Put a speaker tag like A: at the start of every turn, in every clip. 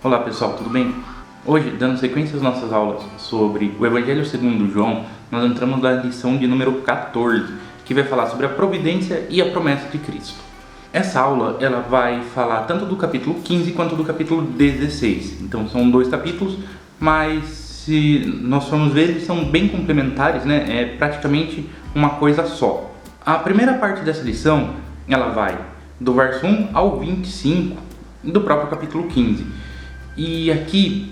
A: Olá pessoal, tudo bem? Hoje, dando sequência às nossas aulas sobre o Evangelho segundo João, nós entramos na lição de número 14, que vai falar sobre a providência e a promessa de Cristo. Essa aula, ela vai falar tanto do capítulo 15 quanto do capítulo 16. Então são dois capítulos, mas se nós formos ver, eles são bem complementares, né? É praticamente uma coisa só. A primeira parte dessa lição, ela vai do verso 1 ao 25 do próprio capítulo 15. E aqui,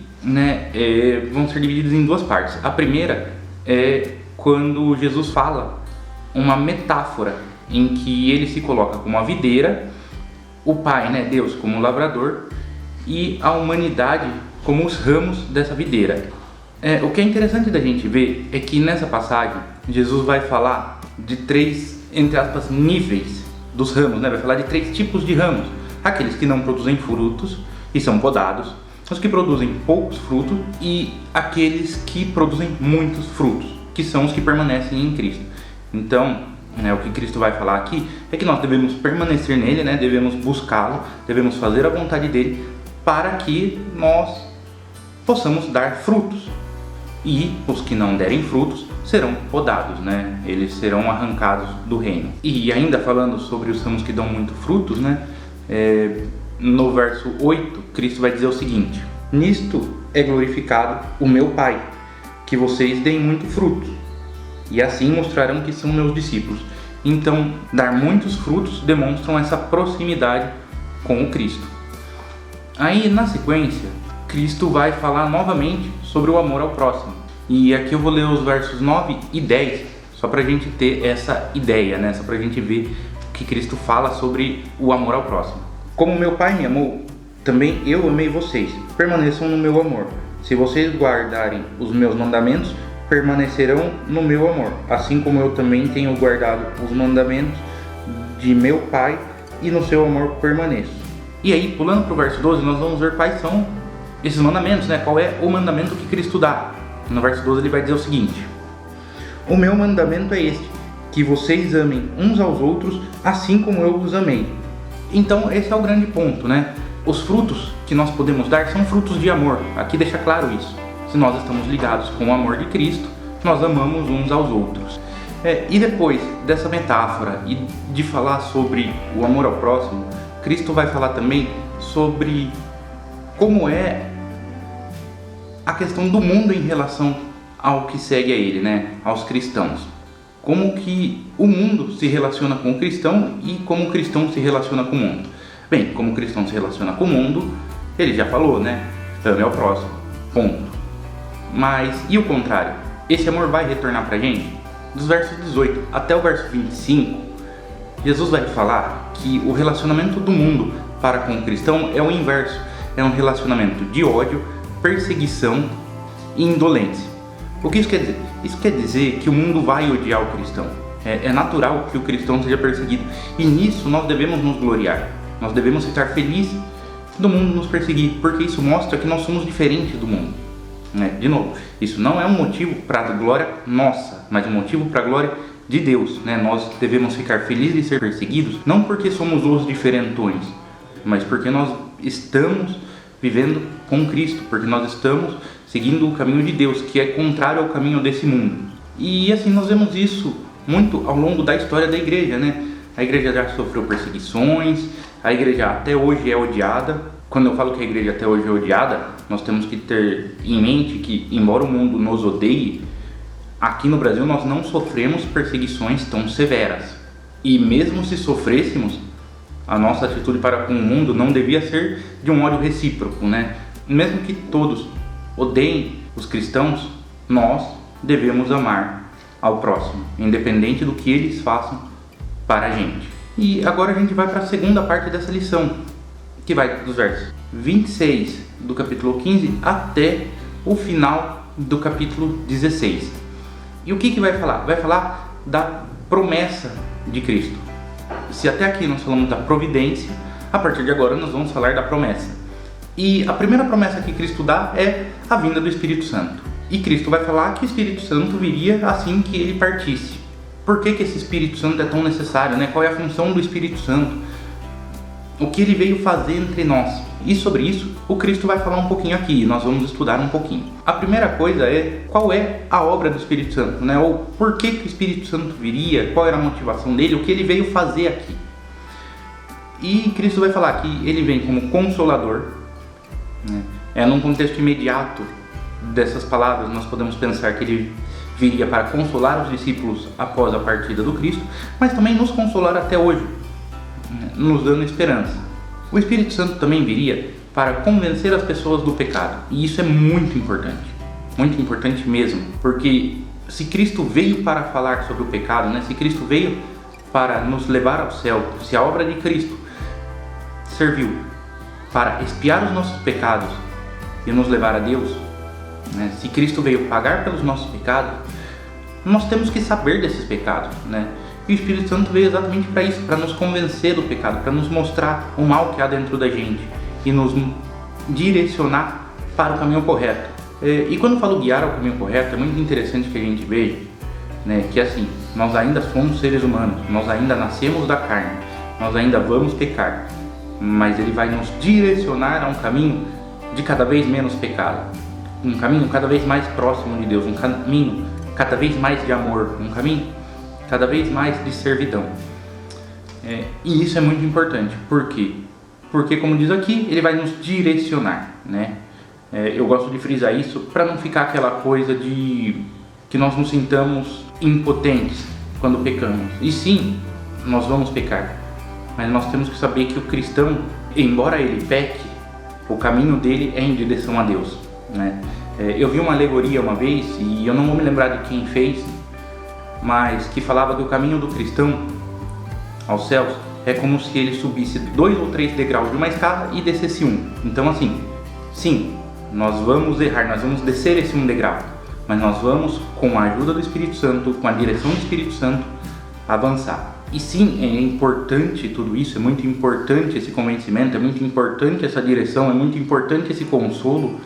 A: vão ser divididos em duas partes. A primeira é quando Jesus fala uma metáfora em que ele se coloca como a videira, o Pai, Deus, como o lavrador e a humanidade como os ramos dessa videira. O que é interessante da gente ver é que nessa passagem Jesus vai falar de três, entre aspas, níveis dos ramos, Vai falar de três tipos de ramos: aqueles que não produzem frutos e são podados, os que produzem poucos frutos e aqueles que produzem muitos frutos, que são os que permanecem em Cristo. Então, o que Cristo vai falar aqui é que nós devemos permanecer nele, devemos buscá-lo, devemos fazer a vontade dele para que nós possamos dar frutos. E os que não derem frutos serão podados, Eles serão arrancados do reino. E ainda falando sobre os ramos que dão muito frutos, no verso 8, Cristo vai dizer o seguinte: nisto é glorificado o meu Pai, que vocês deem muito fruto, e assim mostrarão que são meus discípulos. Então, dar muitos frutos demonstram essa proximidade com o Cristo. Aí, na sequência, Cristo vai falar novamente sobre o amor ao próximo. E aqui eu vou ler os versos 9 e 10, só para a gente ter essa ideia, Só para a gente ver o que Cristo fala sobre o amor ao próximo. Como meu Pai me amou, também eu amei vocês. Permaneçam no meu amor. Se vocês guardarem os meus mandamentos, permanecerão no meu amor, assim como eu também tenho guardado os mandamentos de meu Pai e no seu amor permaneço. E aí, pulando para o verso 12, nós vamos ver quais são esses mandamentos, Qual é o mandamento que Cristo dá. No verso 12 ele vai dizer o seguinte: o meu mandamento é este, que vocês amem uns aos outros assim como eu os amei. Então esse é o grande ponto, Os frutos que nós podemos dar são frutos de amor. Aqui deixa claro isso. Se nós estamos ligados com o amor de Cristo, nós amamos uns aos outros. E depois dessa metáfora e de falar sobre o amor ao próximo, Cristo vai falar também sobre como é a questão do mundo em relação ao que segue a ele, aos cristãos. Como que o mundo se relaciona com o cristão e como o cristão se relaciona com o mundo. Bem, como o cristão se relaciona com o mundo, ele já falou, Ame ao próximo, ponto. Mas, e o contrário? Esse amor vai retornar pra gente? Dos versos 18 até o verso 25, Jesus vai falar que o relacionamento do mundo para com o cristão é o inverso. É um relacionamento de ódio, perseguição e indolência. O que isso quer dizer? Isso quer dizer que o mundo vai odiar o cristão. É natural que o cristão seja perseguido. E nisso nós devemos nos gloriar. Nós devemos ficar felizes do mundo nos perseguir, porque isso mostra que nós somos diferentes do mundo. De novo, isso não é um motivo para a glória nossa, mas um motivo para a glória de Deus. Nós devemos ficar felizes de ser perseguidos, não porque somos os diferentões, mas porque nós estamos vivendo com Cristo, porque nós estamos seguindo o caminho de Deus, que é contrário ao caminho desse mundo. E assim nós vemos isso muito ao longo da história da igreja, A igreja já sofreu perseguições, a igreja até hoje é odiada. Quando eu falo que a igreja até hoje é odiada, nós temos que ter em mente que, embora o mundo nos odeie, aqui no Brasil nós não sofremos perseguições tão severas. E mesmo se sofrêssemos, a nossa atitude para com o mundo não devia ser de um ódio recíproco, Mesmo que todos odeiem os cristãos, nós devemos amar ao próximo, independente do que eles façam para a gente. E agora a gente vai para a segunda parte dessa lição, que vai dos versos 26 do capítulo 15 até o final do capítulo 16. E o que vai falar? Vai falar da promessa de Cristo. Se até aqui nós falamos da providência, a partir de agora nós vamos falar da promessa. E a primeira promessa que Cristo dá é a vinda do Espírito Santo. E Cristo vai falar que o Espírito Santo viria assim que ele partisse. Por que esse Espírito Santo é tão necessário? Qual é a função do Espírito Santo? o que ele veio fazer entre nós. E sobre isso, o Cristo vai falar um pouquinho aqui, e nós vamos estudar um pouquinho. A primeira coisa é qual é a obra do Espírito Santo, né? Ou por que o Espírito Santo viria, qual era a motivação dele, o que ele veio fazer aqui. E Cristo vai falar que ele vem como Consolador, né? Num contexto imediato dessas palavras, nós podemos pensar que ele viria para consolar os discípulos após a partida do Cristo, mas também nos consolar até hoje, nos dando esperança. O Espírito Santo também viria para convencer as pessoas do pecado, e isso é muito importante mesmo, porque se Cristo veio para falar sobre o pecado, né? Se Cristo veio para nos levar ao céu, se a obra de Cristo serviu para expiar os nossos pecados e nos levar a Deus, né? Se Cristo veio pagar pelos nossos pecados, nós temos que saber desses pecados, né? E o Espírito Santo veio exatamente para isso, para nos convencer do pecado, para nos mostrar o mal que há dentro da gente e nos direcionar para o caminho correto. E quando eu falo guiar ao caminho correto, é muito interessante que a gente veja, né, que assim, nós ainda somos seres humanos, nós ainda nascemos da carne, nós ainda vamos pecar, mas Ele vai nos direcionar a um caminho de cada vez menos pecado, um caminho cada vez mais próximo de Deus, um caminho cada vez mais de amor, um caminho cada vez mais de servidão. E isso é muito importante. Por quê? Porque, como diz aqui, ele vai nos direcionar, né? Eu gosto de frisar isso para não ficar aquela coisa de que nós nos sintamos impotentes quando pecamos. E sim, nós vamos pecar, mas nós temos que saber que o cristão, embora ele peque, o caminho dele é em direção a Deus, né? Eu vi uma alegoria uma vez, e eu não vou me lembrar de quem fez, mas que falava que o caminho do cristão aos céus é como se ele subisse 2 ou 3 degraus de uma escada e descesse um. Então assim, sim, nós vamos errar, nós vamos descer esse um degrau, mas nós vamos, com a ajuda do Espírito Santo, com a direção do Espírito Santo, avançar. E sim, é importante tudo isso, é muito importante esse convencimento, é muito importante essa direção, é muito importante esse consolo,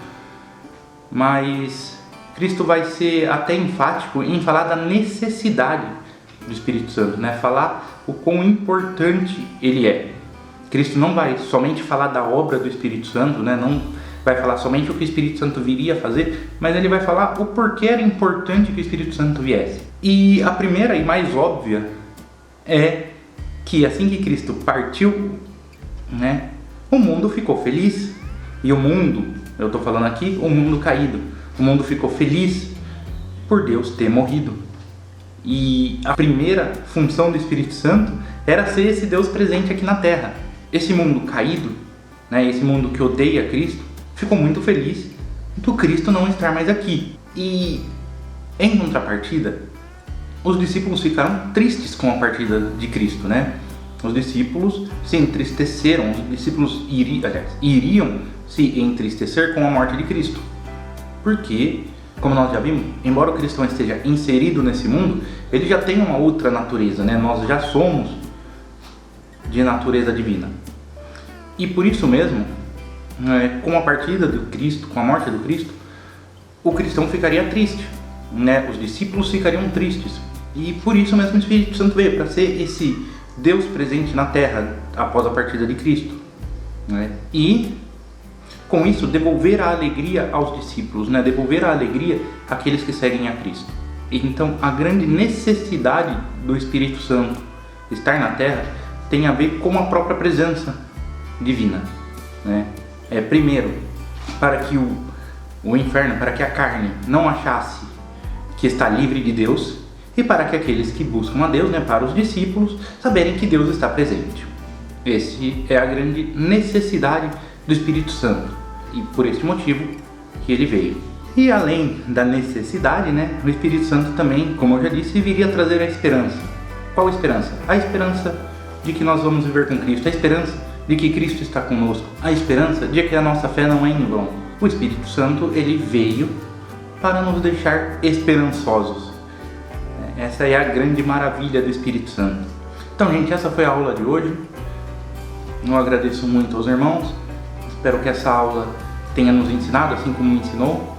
A: mas Cristo vai ser até enfático em falar da necessidade do Espírito Santo, né? Falar o quão importante ele é. Cristo não vai somente falar da obra do Espírito Santo, né? Não vai falar somente o que o Espírito Santo viria a fazer, mas ele vai falar o porquê era importante que o Espírito Santo viesse. E a primeira e mais óbvia é que assim que Cristo partiu, né, o mundo ficou feliz. E o mundo, eu estou falando aqui, o mundo caído, o mundo ficou feliz por Deus ter morrido. E a primeira função do Espírito Santo era ser esse Deus presente aqui na Terra. Esse mundo caído, né, esse mundo que odeia Cristo, ficou muito feliz do Cristo não estar mais aqui. E em contrapartida, os discípulos ficaram tristes com a partida de Cristo, né? Os discípulos se entristeceram, os discípulos iriam se entristecer com a morte de Cristo. Porque, como nós já vimos, embora o cristão esteja inserido nesse mundo, ele já tem uma outra natureza, né? Nós já somos de natureza divina. E por isso mesmo, com a partida do Cristo, com a morte do Cristo, o cristão ficaria triste, né? Os discípulos ficariam tristes. E por isso mesmo o Espírito Santo veio, para ser esse Deus presente na terra após a partida de Cristo, né? E com isso devolver a alegria aos discípulos, né? Devolver a alegria àqueles que seguem a Cristo. E então a grande necessidade do Espírito Santo estar na terra tem a ver com a própria presença divina, né? Primeiro, para que o inferno, para que a carne não achasse que está livre de Deus, e para que aqueles que buscam a Deus, né, para os discípulos, saberem que Deus está presente. Esse é a grande necessidade do Espírito Santo, e por esse motivo que ele veio. E além da necessidade, né, o Espírito Santo também, como eu já disse, viria trazer a esperança. Qual esperança? A esperança de que nós vamos viver com Cristo, a esperança de que Cristo está conosco, a esperança de que a nossa fé não é em vão. O Espírito Santo, ele veio para nos deixar esperançosos. Essa é a grande maravilha do Espírito Santo. Então, gente, essa foi a aula de hoje. Eu agradeço muito aos irmãos. Espero que essa aula tenha nos ensinado, assim como me ensinou.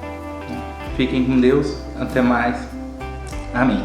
A: Fiquem com Deus. Até mais. Amém.